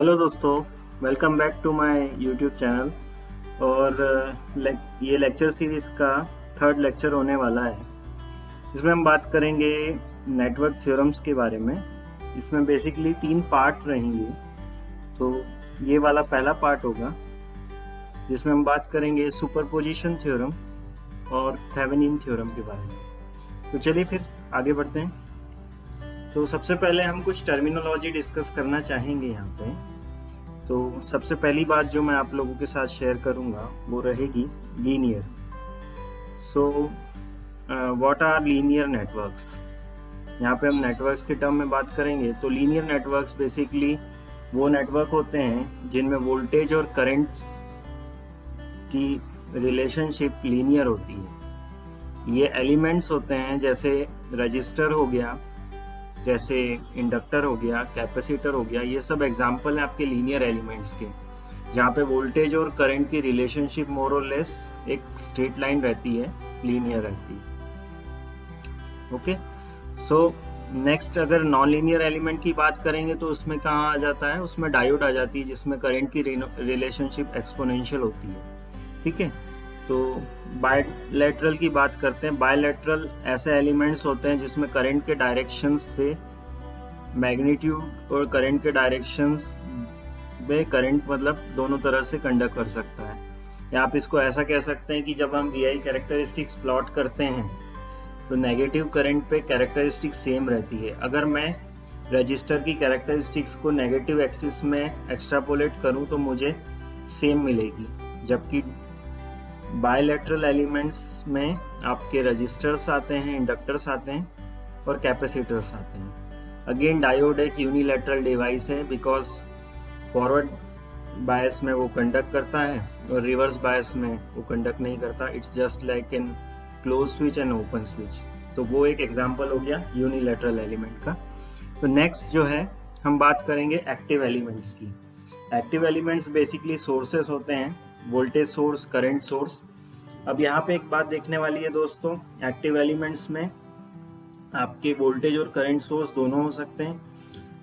Hello दोस्तों, welcome back to my YouTube channel. और ये लेक्चर सीरीज़ का थर्ड लेक्चर होने वाला है। इसमें हम बात करेंगे नेटवर्क थ्योरम्स के बारे में। इसमें बेसिकली 3 पार्ट रहेंगे। तो ये वाला पहला पार्ट होगा जिसमें हम बात करेंगे सुपरपोजिशन थ्योरम और थेवेनिन थ्योरम के बारे में। तो चलिए फिर आगे बढ़ते हैं। तो सबसे पहले हम कुछ टर्मिनोलॉजी डिस्कस करना चाहेंगे यहाँ पे। तो सबसे पहली बात जो मैं आप लोगों के साथ शेयर करूंगा वो रहेगी linear. So what are linear networks. यहाँ पे हम नेटवर्क्स के टर्म में बात करेंगे। तो लीनियर नेटवर्क्स बेसिकली वो नेटवर्क होते हैं जिनमें वोल्टेज और करंट की रिलेशनशिप लीनियर होती है। ये एलिमेंट्स होते हैं जैसे रजिस्टर हो गया, जैसे इंडक्टर हो गया, कैपेसिटर हो गया। ये सब एग्जाम्पल हैं आपके लीनियर एलिमेंट्स के, जहाँ पे वोल्टेज और करंट की रिलेशनशिप मोर और लेस एक स्ट्रेट लाइन रहती है, लीनियर रहती है। ओके, सो नेक्स्ट अगर नॉन लीनियर एलिमेंट की बात करेंगे तो उसमें कहाँ आ जाता है, उसमें डायोड आ जाती है जिसमें करंट की रिलेशनशिप एक्सपोनेंशियल होती है। ठीक है, तो बायलैटरल की बात करते हैं। बायलैटरल ऐसे एलिमेंट्स होते हैं जिसमें करंट के डायरेक्शंस से मैग्नीट्यूड और करंट के डायरेक्शंस में करंट मतलब दोनों तरह से कंडक्ट कर सकता है। या आप इसको ऐसा कह सकते हैं कि जब हम वी आई कैरेक्टरिस्टिक्स प्लॉट करते हैं तो नेगेटिव करंट पे कैरेक्टरिस्टिक्स सेम रहती है। अगर मैं रजिस्टर की कैरेक्टरिस्टिक्स को नेगेटिव एक्सिस में एक्सट्रापोलेट करूं तो मुझे सेम मिलेगी, जबकि बायलैटरल एलिमेंट्स में आपके रजिस्टर्स आते हैं, इंडक्टर्स आते हैं और कैपेसिटर्स आते हैं। अगेन डायोड एक यूनिलैटरल डिवाइस है बिकॉज फॉरवर्ड बायस में वो कंडक्ट करता है और रिवर्स बायस में वो कंडक्ट नहीं करता। It's just like an close switch and open switch. तो वो एक एग्जांपल हो गया यूनिलैटरल एलिमेंट का। तो नेक्स्ट जो है हम बात करेंगे एक्टिव एलिमेंट्स की। एक्टिव एलिमेंट्स बेसिकली सोर्सेस होते हैं, वोल्टेज सोर्स, करंट सोर्स। अब यहाँ पे एक बात देखने वाली है दोस्तों, एक्टिव एलिमेंट्स में आपके वोल्टेज और करंट सोर्स दोनों हो सकते हैं।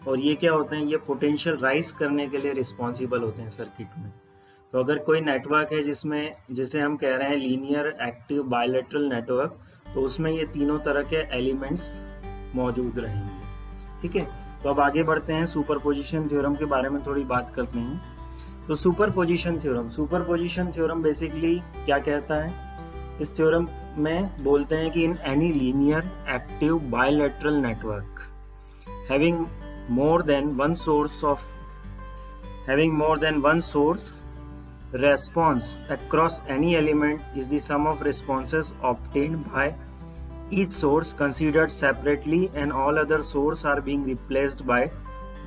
और ये क्या होते हैं, ये पोटेंशियल राइज करने के लिए रिस्पॉन्सिबल होते हैं सर्किट में। तो अगर कोई नेटवर्क है जिसमें, जिसे हम कह रहे हैं लीनियर एक्टिव बायलैटरल नेटवर्क, तो उसमें ये तीनों तरह के एलिमेंट्स मौजूद रहेंगे। ठीक है, तो अब आगे बढ़ते हैं, सुपरपोजिशन थ्योरम के बारे में थोड़ी बात करते हैं। तो सुपरपोजिशन थ्योरम बेसिकली क्या कहता है, इस थ्योरम में बोलते हैं कि in any linear active bilateral network having more than one source response across any element is the sum of responses obtained by each source considered separately and all other sources are being replaced by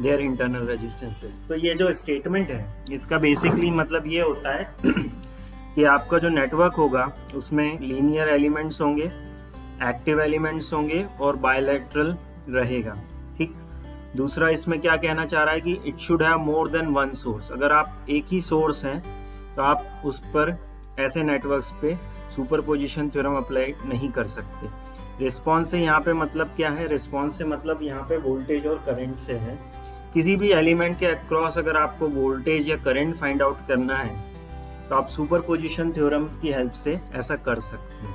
their internal resistances। तो ये जो statement है इसका basically मतलब ये होता है कि आपका जो नेटवर्क होगा उसमें लीनियर एलिमेंट्स होंगे, एक्टिव एलिमेंट्स होंगे और बायलैटरल रहेगा। ठीक, दूसरा इसमें क्या कहना चाह रहा है कि it should have more than one source. अगर आप एक ही सोर्स हैं तो आप उस पर ऐसे नेटवर्क्स पे सुपरपोजिशन थ्योरम अप्लाई नहीं कर सकते। रिस्पॉन्स से यहाँ पे मतलब क्या है, रिस्पॉन्स से मतलब यहाँ पे वोल्टेज और करंट से है। किसी भी एलिमेंट के अक्रॉस अगर आपको वोल्टेज या करंट फाइंड आउट करना है तो आप सुपरपोजिशन थ्योरम की हेल्प से ऐसा कर सकते हैं।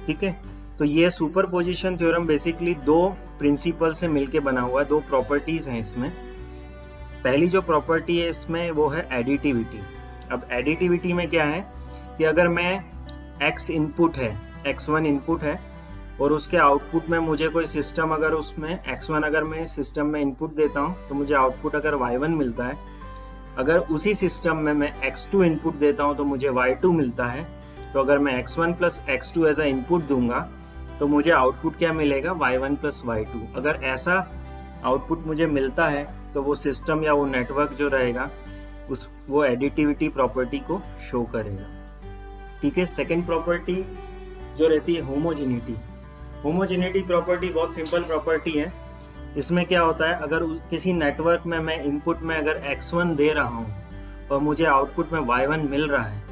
ठीक है, तो ये सुपरपोजिशन थ्योरम बेसिकली दो प्रिंसिपल से मिलके बना हुआ है, दो प्रॉपर्टीज हैं इसमें। पहली जो प्रॉपर्टी है इसमें वो है एडिटिविटी। अब एडिटिविटी में क्या है कि अगर मैं x इनपुट है, x1 इनपुट है और उसके आउटपुट में मुझे कोई सिस्टम, अगर उसमें x1 अगर मैं सिस्टम में इनपुट देता हूँ तो मुझे आउटपुट अगर y1 मिलता है। अगर उसी सिस्टम में मैं x2 इनपुट देता हूँ तो मुझे y2 मिलता है। तो अगर मैं x1 plus x2 as a input दूंगा तो मुझे आउटपुट क्या मिलेगा, y1 प्लस y2। अगर ऐसा आउटपुट मुझे मिलता है तो वो सिस्टम या वो नेटवर्क जो रहेगा वो एडिटिविटी प्रॉपर्टी को शो करेगा। ठीक है, सेकंड प्रॉपर्टी जो रहती है होमोजेनिटी प्रॉपर्टी बहुत सिंपल प्रॉपर्टी है। इसमें क्या होता है, अगर किसी नेटवर्क में मैं इनपुट में अगर x1 दे रहा हूँ और मुझे आउटपुट में y1 मिल रहा है,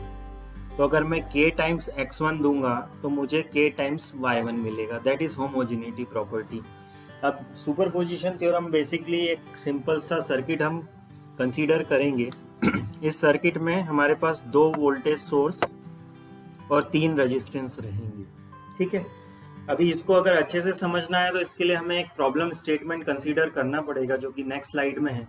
तो अगर मैं k टाइम्स x1 दूंगा तो मुझे k टाइम्स y1 मिलेगा। That is homogeneity property. अब सुपरपोजिशन थ्योरम बेसिकली एक सिंपल सा सर्किट हम कंसीडर करेंगे इस सर्किट में हमारे पास 2 वोल्टेज सोर्स और 3 रेजिस्टेंस रहेंगे। ठीक है, अभी इसको अगर अच्छे से समझना है तो इसके लिए हमें एक प्रॉब्लम स्टेटमेंट कंसीडर करना पड़ेगा जो कि नेक्स्ट स्लाइड में है,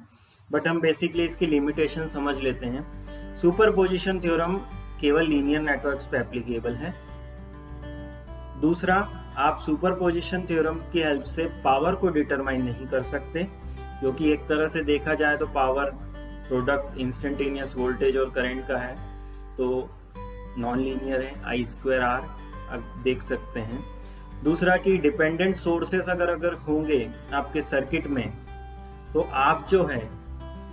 बट हम बेसिकली इसकी लिमिटेशन समझ लेते हैं। सुपरपोजिशन थ्योरम केवल लीनियर नेटवर्क्स पे एप्लीकेबल है। दूसरा, आप सुपरपोजिशन थ्योरम की हेल्प से पावर को डिटरमाइन नहीं कर सकते, क्योंकि एक तरह से देखा जाए तो पावर प्रोडक्ट इंस्टेंटेनियस वोल्टेज और करंट का है, तो नॉन लीनियर है, I² R आप देख सकते हैं। दूसरा कि डिपेंडेंट सोर्सेस अगर होंगे आपके सर्किट में तो आप जो है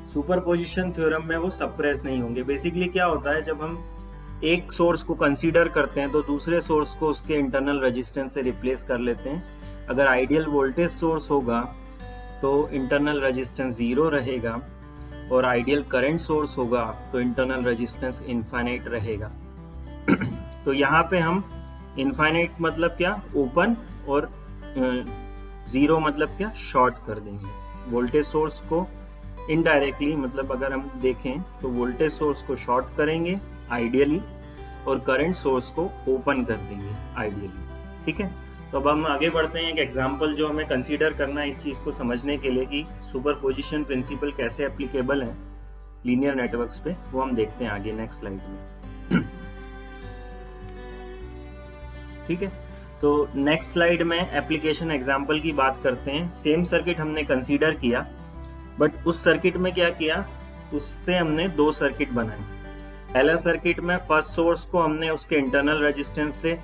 सुपरपोजिशन थ्योरम में वो सप्रेस नहीं होंगे। बेसिकली क्या होता है, जब हम एक सोर्स को कंसीडर करते हैं तो दूसरे सोर्स को उसके इंटरनल रेजिस्टेंस से रिप्लेस कर लेते हैं। अगर आइडियल वोल्टेज सोर्स होगा तो इंटरनल रेजिस्टेंस 0 रहेगा, और आइडियल करंट सोर्स होगा तो इंटरनल रेजिस्टेंस इनफाइनाइट रहेगा। तो यहाँ पे हम इनफाइनाइट मतलब क्या, ओपन, और 0 मतलब क्या, शॉर्ट कर देंगे। वोल्टेज सोर्स को इनडायरेक्टली, मतलब अगर हम देखें तो वोल्टेज सोर्स को शॉर्ट करेंगे आइडियली, और करंट सोर्स को ओपन कर देंगे आइडियली। ठीक है, तो अब हम आगे बढ़ते हैं। एक एग्जांपल जो हमें कंसीडर करना है इस चीज को समझने के लिए कि सुपरपोजिशन प्रिंसिपल कैसे एप्लीकेबल है लीनियर नेटवर्क्स पे, वो हम देखते हैं आगे नेक्स्ट स्लाइड में। ठीक है, तो नेक्स्ट स्लाइड में एप्लीकेशन एग्जांपल की बात करते हैं। सेम सर्किट हमने कंसीडर किया, बट उस सर्किट में क्या किया, उससे हमने 2 सर्किट बनाए। पहला सर्किट में फर्स्ट सोर्स को हमने उसके इंटरनल रेजिस्टेंस से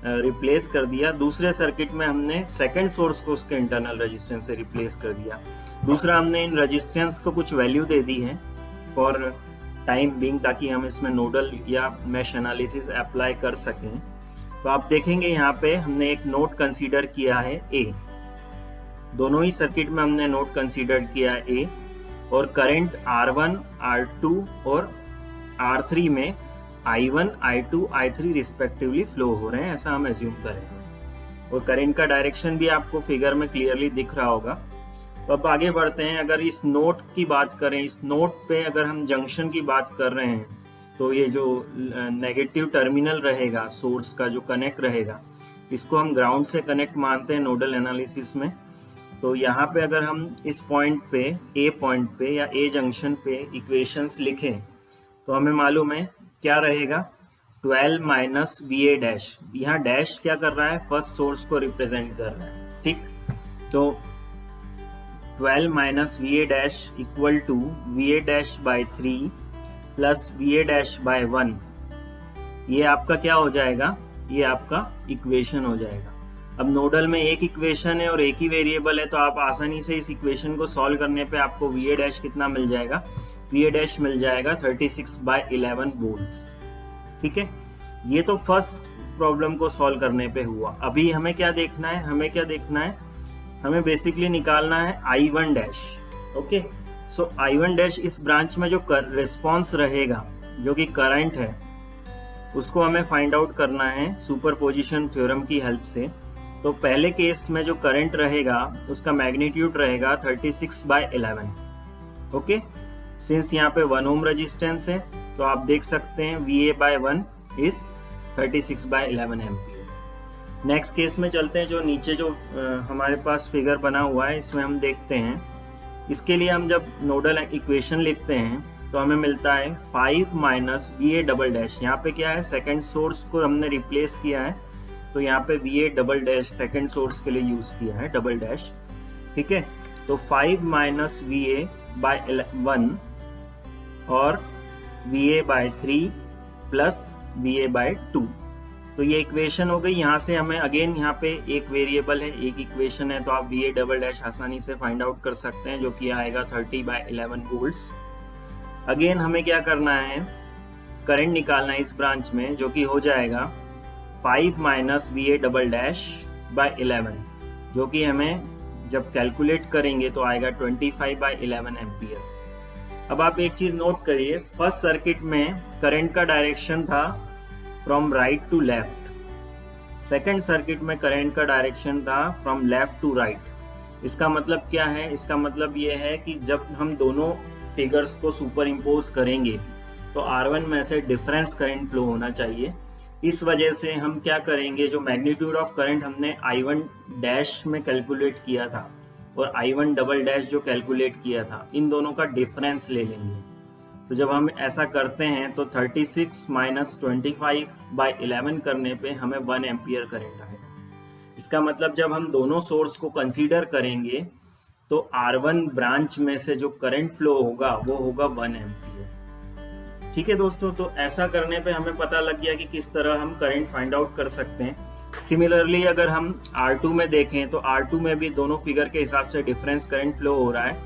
रिप्लेस कर दिया। दूसरे सर्किट में हमने सेकंड सोर्स को उसके इंटरनल रेजिस्टेंस से रिप्लेस कर दिया। दूसरा, हमने इन रेजिस्टेंस को कुछ वैल्यू दे दी है फॉर टाइम बीइंग, ताकि हम इसमें नोडल या मेश एनालिसिस अप्लाई कर सकें। तो आप देखेंगे यहाँ पे हमने एक नोड कंसीडर किया है A। दोनों ही सर्किट में हमने नोड कंसीडर किया है A, और करंट R1, R2 और R3 में I1, I2, I3 respectively flow हो रहे हैं, ऐसा हम एज्यूम करेंगे। और करंट का डायरेक्शन भी आपको फिगर में क्लियरली दिख रहा होगा। तो अब आगे बढ़ते हैं। अगर इस नोड की बात करें, इस नोड पे अगर हम जंक्शन की बात कर रहे हैं, तो ये जो नेगेटिव टर्मिनल रहेगा सोर्स का, जो कनेक्ट रहेगा, इसको हम ग्राउंड से कनेक्ट मानते हैं नोडल एनालिसिस में। तो यहाँ पे अगर हम इस पॉइंट पे, A पॉइंट पे या A जंक्शन पे इक्वेशंस लिखें तो हमें मालूम है क्या रहेगा, 12 माइनस VA डैश। यहाँ डैश क्या कर रहा है, फर्स्ट सोर्स को रिप्रेजेंट कर रहा है। ठीक, तो 12 minus VA dash equal to VA dash by 3 plus VA dash by 1। ये आपका क्या हो जाएगा, ये आपका इक्वेशन हो जाएगा। अब नोडल में एक इक्वेशन है और एक ही वेरिएबल है, तो आप आसानी से इस इक्वेशन को सॉल्व करने पे आपको VA डैश कितना मिल जाएगा, VA डैश मिल जाएगा 36/11 वोल्ट्स। ठीक है, ये तो फर्स्ट प्रॉब्लम को सॉल्व करने पे हुआ। अभी हमें क्या देखना है, हमें बेसिकली निकालना है I1 डैश। ओके, सो I1 डैश इस ब्रांच में जो रिस्पॉन्स रहेगा, जो कि करंट है, उसको हमें फाइंड आउट करना है सुपरपोजिशन थ्योरम की हेल्प से। तो पहले केस में जो करंट रहेगा उसका मैग्नीट्यूड रहेगा 36/11। ओके, सिंस यहाँ पे 1 ओम रेजिस्टेंस है तो आप देख सकते हैं VA/1 is 36/11 ampere. Next case में चलते हैं। जो नीचे जो हमारे पास फिगर बना हुआ है, इसमें हम देखते हैं, इसके लिए हम जब नोडल इक्वेशन लिखते हैं तो हमें मिलता है 5 माइनस VA डबल डैश। यहाँ पे क्या है, सेकंड सोर्स को हमने रिप्लेस किया है, तो यहाँ पे VA double dash second source के लिए यूज किया है, डबल डैश। ठीक है, तो 5 माइनस VA/1 और VA/3 प्लस VA/2। तो ये इक्वेशन हो गई। यहाँ से हमें अगेन, यहाँ पे एक वेरिएबल है, एक इक्वेशन है, तो आप VA डबल डैश आसानी से फाइंड आउट कर सकते हैं, जो कि आएगा 30/11 वोल्ट्स। अगेन हमें क्या करना है, करंट निकालना है इस ब्रांच में, जो कि हो जाएगा 5 minus VA double dash by 11, जो कि हमें जब कैलकुलेट करेंगे तो आएगा 25/11 एम्पियर। अब आप एक चीज नोट करिए, फर्स्ट सर्किट में करंट का डायरेक्शन था from right to left, second circuit में करंट का डायरेक्शन था फ्रॉम लेफ्ट टू राइट। इसका मतलब क्या है, इसका मतलब ये है कि जब हम दोनों फिगर्स को सुपर इम्पोज करेंगे तो R1 में से डिफरेंस करंट फ्लो होना चाहिए। इस वजह से हम क्या करेंगे, जो मैग्नीट्यूड ऑफ करंट हमने I1 डैश में कैलकुलेट किया था और I1 डबल डैश जो कैलकुलेट किया था, इन दोनों का डिफरेंस ले लेंगे। तो जब हम ऐसा करते हैं तो 36 माइनस 25/11 करने पे हमें 1 एम्पियर करंट आएगा। इसका मतलब जब हम दोनों सोर्स को कंसीडर करेंगे तो R1 ब्रांच में से जो करंट फ्लो होगा वो होगा 1 एम्पियर। ठीक है दोस्तों, तो ऐसा करने पे हमें पता लग गया कि किस तरह हम करंट फाइंड आउट कर सकते हैं। सिमिलरली अगर हम R2 में देखें तो R2 में भी दोनों फिगर के हिसाब से डिफरेंस करंट फ्लो हो रहा है,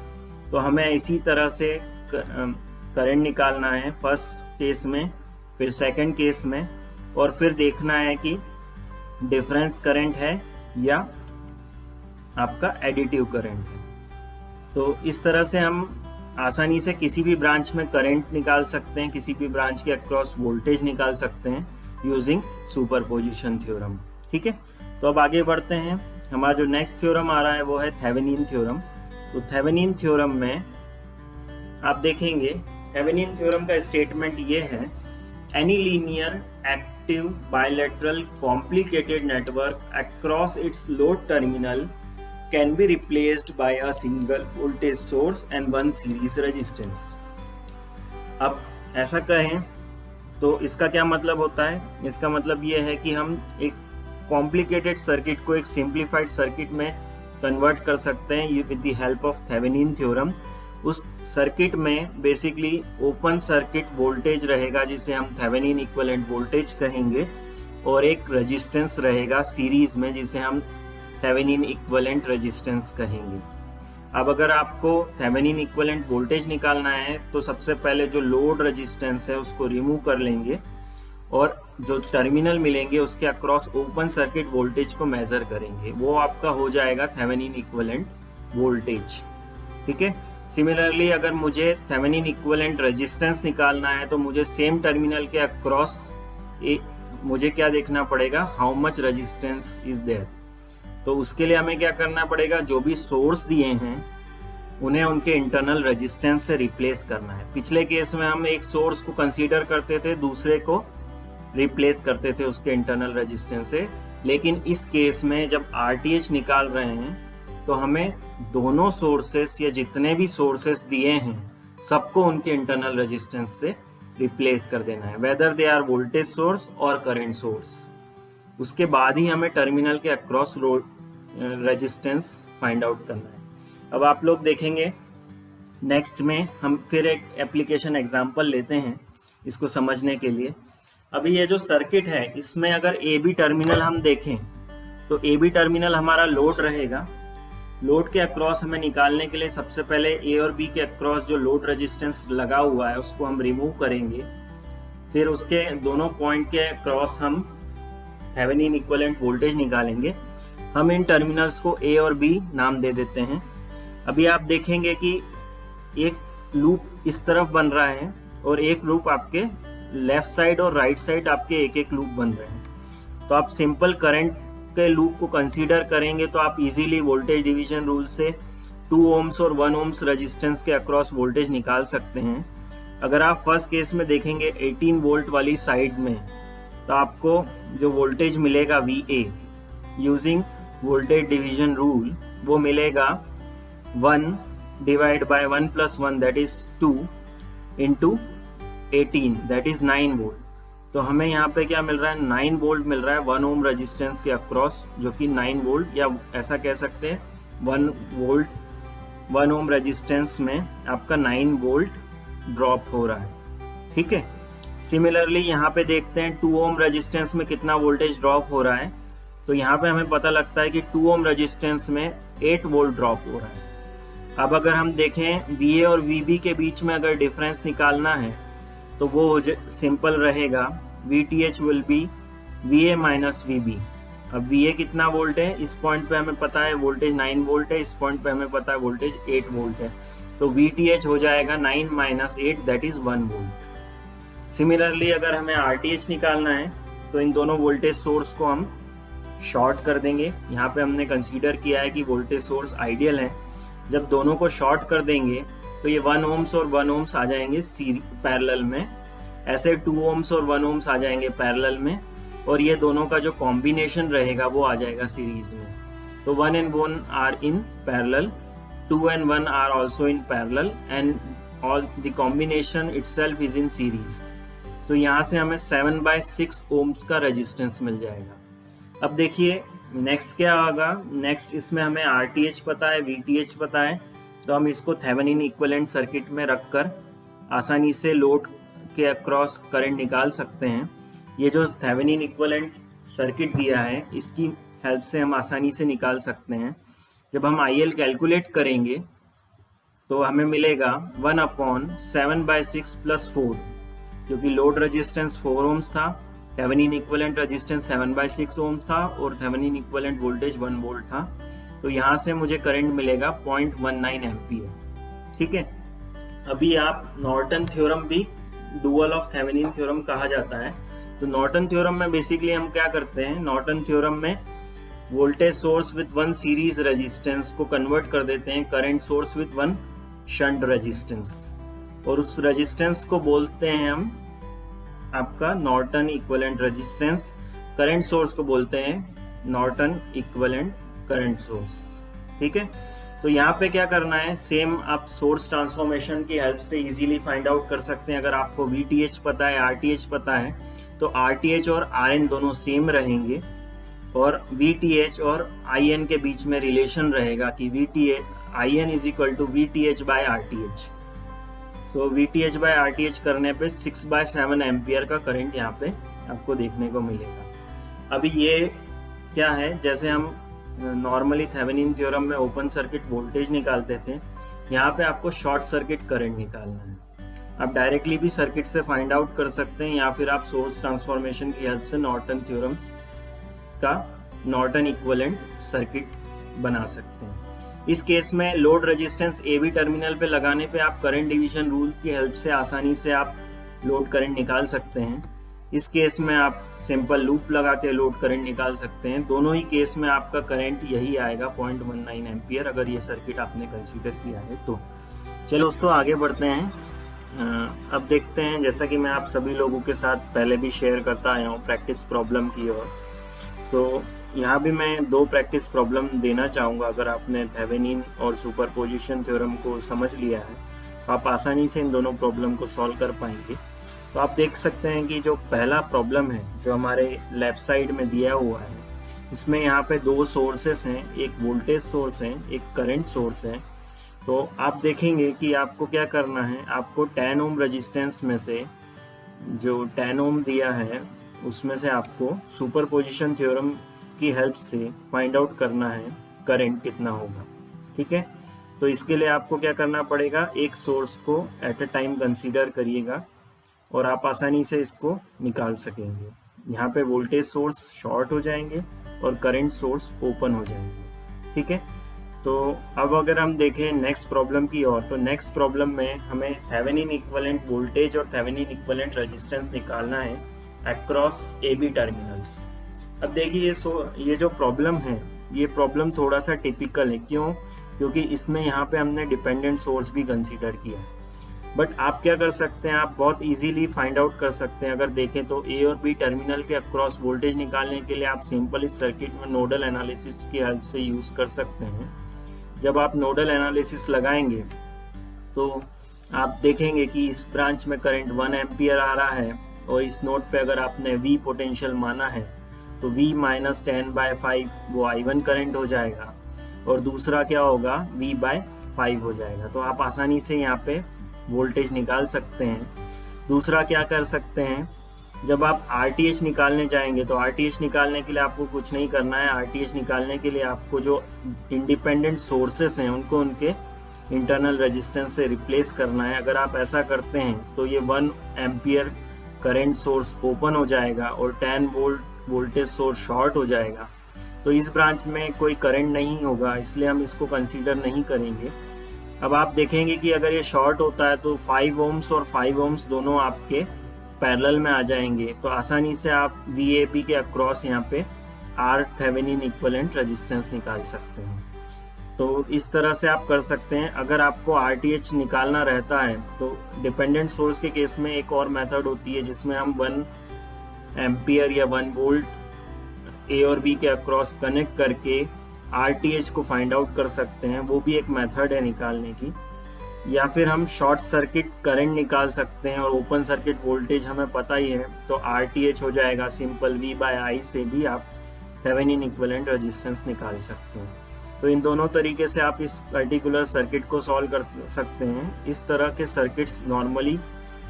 तो हमें इसी तरह से करंट निकालना है फर्स्ट केस में, फिर सेकंड केस में, और फिर देखना है कि डिफरेंस करंट है या आपका एडिटिव करंट है। तो इस तरह से हम आसानी से किसी भी ब्रांच में करंट निकाल सकते हैं, किसी भी ब्रांच के अक्रॉस वोल्टेज निकाल सकते हैं यूजिंग सुपरपोजिशन थ्योरम। ठीक है, तो अब आगे बढ़ते हैं। हमारा जो नेक्स्ट थ्योरम आ रहा है वो है थेवेनिन थ्योरम। तो थेवेनिन थ्योरम में आप देखेंगे, थेवेनिन थ्योरम का स्टेटमेंट ये है, any linear active bilateral complicated network across its load terminal can be replaced by a single voltage source and one series resistance। अब ऐसा कहें तो इसका क्या मतलब होता है? इसका मतलब ये है कि हम एक कॉम्प्लिकेटेड सर्किट को एक सिंप्लीफाइड सर्किट में कन्वर्ट कर सकते हैं with the help of Thevenin theorem. उस सर्किट में बेसिकली ओपन सर्किट वोल्टेज रहेगा जिसे हम थेवेनिन इक्विवेलेंट वोल्टेज कहेंगे, और एक रेजिस्टेंस रहेगा सीरीज में जिसे हम थेवेनिन इक्विवेलेंट रेजिस्टेंस कहेंगे। अब अगर आपको थेवेनिन इक्विवेलेंट वोल्टेज निकालना है तो सबसे पहले जो लोड रेजिस्टेंस है उसको रिमूव कर लेंगे और जो टर्मिनल मिलेंगे उसके अक्रॉस ओपन सर्किट वोल्टेज को मेजर करेंगे, वो आपका हो जाएगा थेवेनिन इक्विवेलेंट वोल्टेज। ठीक है, सिमिलरली अगर मुझे थेवेनिन इक्विवेलेंट रेजिस्टेंस निकालना है तो मुझे सेम टर्मिनल के अक्रॉस मुझे क्या देखना पड़ेगा, how much resistance is there. तो उसके लिए हमें क्या करना पड़ेगा, जो भी सोर्स दिए हैं उन्हें उनके इंटरनल रेजिस्टेंस से रिप्लेस करना है। पिछले केस में हम एक सोर्स को कंसीडर करते थे, दूसरे को रिप्लेस करते थे उसके इंटरनल रेजिस्टेंस से, लेकिन इस केस में जब RTH निकाल रहे हैं तो हमें दोनों सोर्सेस या जितने भी सोर्सेस दिए हैं सबको उनके इंटरनल रेजिस्टेंस से रिप्लेस कर देना है, whether they are voltage source और करंट सोर्स। उसके बाद ही हमें टर्मिनल के अक्रॉस रेजिस्टेंस फाइंड आउट करना है। अब आप लोग देखेंगे नेक्स्ट में हम फिर एक एप्लीकेशन एग्जांपल लेते हैं इसको समझने के लिए। अभी ये जो सर्किट है इसमें अगर AB टर्मिनल हम देखें तो AB टर्मिनल हमारा लोड रहेगा। लोड के अक्रॉस हमें निकालने के लिए सबसे पहले A और B के अक्रॉस जो लोड रेजिस्टेंस लगा हुआ है उसको हम रिमूव करेंगे, फिर उसके दोनों पॉइंट के अक्रॉस हम थेवेनिन इक्विवेलेंट वोल्टेज निकालेंगे। हम इन टर्मिनल्स को A और B नाम दे देते हैं। अभी आप देखेंगे कि एक लूप इस तरफ बन रहा है और एक लूप आपके लेफ्ट साइड और राइट साइड आपके एक एक लूप बन रहे हैं। तो आप सिंपल करंट के लूप को कंसीडर करेंगे तो आप इजीली वोल्टेज डिवीजन रूल से 2 ओम्स और 1 ओम्स रेजिस्टेंस के अक्रॉस वोल्टेज निकाल सकते हैं। अगर आप फर्स्ट केस में देखेंगे 18 वोल्ट वाली साइड में तो आपको जो वोल्टेज मिलेगा VA using voltage division rule वो मिलेगा 1 divide by 1 + 1 that is 2 into 18 that is 9 volt. तो हमें यहाँ पे क्या मिल रहा है, 9 वोल्ट मिल रहा है 1 ओम रेजिस्टेंस के अक्रॉस, जो कि 9 वोल्ट या ऐसा कह सकते हैं 1 ओम रेजिस्टेंस में आपका 9 वोल्ट ड्रॉप हो रहा है। ठीक है, सिमिलरली यहाँ पे देखते हैं 2 ओम रेजिस्टेंस में कितना वोल्टेज ड्रॉप हो रहा है। तो यहाँ पे हमें पता लगता है कि 2 ओम रेजिस्टेंस में 8 वोल्ट ड्रॉप हो रहा है। अब अगर हम देखें VA और VB के बीच में अगर डिफरेंस निकालना है तो वो सिंपल रहेगा, VTH will be VA minus VB। अब VA कितना वोल्ट है, इस पॉइंट पे हमें पता है वोल्टेज 9 वोल्ट है, इस पॉइंट पे हमें पता है वोल्टेज 8 वोल्ट है, तो VTH हो जाएगा 9 minus 8 that is 1 volt. Similarly अगर हमें RTH निकालना है तो इन दोनों वोल्टेज सोर्स को हम शॉर्ट कर देंगे। यहाँ पे हमने कंसीडर किया है कि वोल्टेज सोर्स आइडियल है। जब दोनों को शॉर्ट कर देंगे तो ये 1 ओम्स और 1 ओम्स आ जाएंगे पैरेलल में, ऐसे 2 ओम्स और 1 ओम्स आ जाएंगे पैरेलल में, और ये दोनों का जो कॉम्बिनेशन रहेगा वो आ जाएगा सीरीज में। तो 1 and 1 are in parallel, 2 and 1 are also in parallel, and all the combination itself is in series. तो यहाँ से हमें 7/6 ओम्स का रेजिस्टेंस मिल जाएगा। अब देखिए नेक्स्ट क्या होगा। नेक्स्ट इसमें हमें RTH पता है, VTH पता है, तो हम इसको थेवेनिन इक्विवेलेंट सर्किट में रखकर आसानी से लोड के अक्रॉस करंट निकाल सकते हैं। ये जो थेवेनिन इक्विवेलेंट सर्किट दिया है इसकी हेल्प से हम आसानी से निकाल सकते हैं। जब हम IL कैलकुलेट करेंगे तो हमें मिलेगा 1/7/6 + 4, क्योंकि लोड रेजिस्टेंस 4 ओम्स था, थेवेनिन इक्विवेलेंट रेजिस्टेंस 7/6 ओम्स था और थेवेनिन इक्विवेलेंट वोल्टेज 1 वोल्ट था। तो यहाँ से मुझे करंट मिलेगा 0.19 एम्पियर। ठीक है, अभी आप नॉर्टन थ्योरम भी डुअल ऑफ थेवेनिन थ्योरम कहा जाता है। तो नॉर्टन थ्योरम में बेसिकली हम क्या करते हैं, नॉर्टन थ्योरम में voltage source with 1 series resistance को कन्वर्ट कर देते हैं current source with 1 shunt resistance, और उस रेजिस्टेंस को बोलते हैं हम आपका Norton equivalent resistance. Current source को बोलते हैं नॉर्टन इक्विवेलेंट करंट सोर्स। ठीक है, तो यहाँ पे क्या करना है, सेम आप सोर्स ट्रांसफॉर्मेशन की हेल्प से इजीली फाइंड आउट कर सकते हैं। अगर आपको VTH पता है, RTH पता है, तो RTH और RN दोनों सेम रहेंगे, और VTH और IN के बीच में रिलेशन रहेगा कि IN = VTH/RTH। सो VTH/RTH करने पे 6/7 एम्पियर का करंट यहाँ पे आपको देखने को मिलेगा। अभी ये क्या है, जैसे हम नॉर्मली थेवेनिन थ्योरम में ओपन सर्किट वोल्टेज निकालते थे, यहाँ पे आपको शॉर्ट सर्किट करंट निकालना है। आप डायरेक्टली भी सर्किट से फाइंड आउट कर सकते हैं, या फिर आप सोर्स ट्रांसफॉर्मेशन की हेल्प से नॉर्टन थ्योरम का नॉर्टन इक्विवेलेंट सर्किट बना सकते हैं। इस केस में लोड रेजिस्टेंस AB टर्मिनल पे लगाने पे आप करंट डिवीजन रूल की हेल्प से आसानी से आप लोड करंट निकाल सकते हैं। इस केस में आप सिंपल लूप लगा के लोड करंट निकाल सकते हैं। दोनों ही केस में आपका करंट यही आएगा 0.19 एम्पियर, अगर ये सर्किट आपने कंसीडर किया है तो। चलो दोस्तों आगे बढ़ते हैं। अब देखते हैं, जैसा कि मैं आप सभी लोगों के साथ पहले भी शेयर करता आया हूँ प्रैक्टिस प्रॉब्लम की ओर। सो यहाँ भी मैं 2 प्रैक्टिस प्रॉब्लम देना चाहूँगा। अगर आपने थेवेनिन और सुपरपोजिशन थ्योरम को समझ लिया है तो आप आसानी से इन दोनों प्रॉब्लम को सॉल्व कर पाएंगे। तो आप देख सकते हैं कि जो पहला प्रॉब्लम है जो हमारे लेफ्ट साइड में दिया हुआ है, इसमें यहाँ पे 2 सोर्सेस हैं, एक वोल्टेज सोर्स है, एक करंट सोर्स है। तो आप देखेंगे कि आपको क्या करना है, आपको 10 ओम रेजिस्टेंस में से जो 10 ओम दिया है उसमें से आपको सुपरपोजिशन थ्योरम की हेल्प से फाइंड आउट करना है करंट कितना होगा। ठीक है, तो इसके लिए आपको क्या करना पड़ेगा, एक सोर्स को एट अ टाइम कंसीडर करिएगा और आप आसानी से इसको निकाल सकेंगे। यहाँ पे वोल्टेज सोर्स शॉर्ट हो जाएंगे और करंट सोर्स ओपन हो जाएंगे। ठीक है, तो अब अगर हम देखें नेक्स्ट प्रॉब्लम की ओर, तो नेक्स्ट प्रॉब्लम में हमें थेवेनिन इक्विवेलेंट वोल्टेज और थेवेनिन इक्विवेलेंट रेजिस्टेंस निकालना है अक्रॉस AB टर्मिनल्स। अब देखिए ये जो प्रॉब्लम है, ये प्रॉब्लम थोड़ा सा टिपिकल है। क्यों? क्योंकि इसमें यहाँ पे हमने डिपेंडेंट सोर्स भी कंसीडर किया है। बट आप क्या कर सकते हैं, आप बहुत इजीली फाइंड आउट कर सकते हैं। अगर देखें तो A और B टर्मिनल के अक्रॉस वोल्टेज निकालने के लिए आप सिंपल इस सर्किट में नोडल एनालिसिस की हेल्प से यूज कर सकते हैं। जब आप नोडल एनालिसिस लगाएंगे तो आप देखेंगे कि इस ब्रांच में करंट 1 एम्पियर आ रहा है, और इस नोड पे अगर आपने V पोटेंशियल माना है तो V - 10/5 वो I1 करंट हो जाएगा, और दूसरा क्या होगा, V/5 हो जाएगा। तो आप आसानी से यहाँ पे वोल्टेज निकाल सकते हैं। दूसरा क्या कर सकते हैं, जब आप RTH निकालने जाएंगे तो RTH निकालने के लिए आपको कुछ नहीं करना है। RTH निकालने के लिए आपको जो इंडिपेंडेंट सोर्सेस हैं उनको उनके इंटरनल रेजिस्टेंस से रिप्लेस करना है। अगर आप ऐसा करते हैं तो ये 1 एम्पियर करंट सोर्स ओपन हो जाएगा और 10 वोल्ट वोल्टेज सोर्स शॉर्ट हो जाएगा। तो इस ब्रांच में कोई करंट नहीं होगा, इसलिए हम इसको कंसीडर नहीं करेंगे। अब आप देखेंगे कि अगर ये शॉर्ट होता है तो 5 ओम्स और 5 ओम्स दोनों आपके पैरेलल में आ जाएंगे। तो आसानी से आप VAB के अक्रॉस यहाँ पे R थेवेनिन इक्विवेलेंट रेजिस्टेंस निकाल सकते हैं। तो इस तरह से आप कर सकते हैं। अगर आपको RTH निकालना रहता है तो डिपेंडेंट सोर्स के केस में एक और मेथड होती है जिसमें हम 1 एम्पियर या 1 वोल्ट A और B के अक्रॉस कनेक्ट करके RTH को फाइंड आउट कर सकते हैं। वो भी एक मेथड है निकालने की। या फिर हम शॉर्ट सर्किट करंट निकाल सकते हैं और ओपन सर्किट वोल्टेज हमें पता ही है, तो RTH हो जाएगा सिंपल V/I से भी आप थेवेनिन इक्विवेलेंट रेजिस्टेंस निकाल सकते हैं। तो इन दोनों तरीके से आप इस पर्टिकुलर सर्किट को सॉल्व कर सकते हैं। इस तरह के सर्किट्स नॉर्मली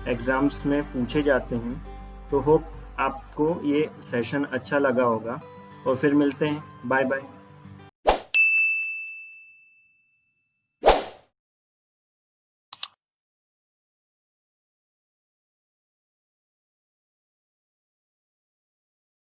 एग्जाम्स में पूछे जाते हैं। तो होप आपको ये सेशन अच्छा लगा होगा और फिर मिलते हैं। Bye bye.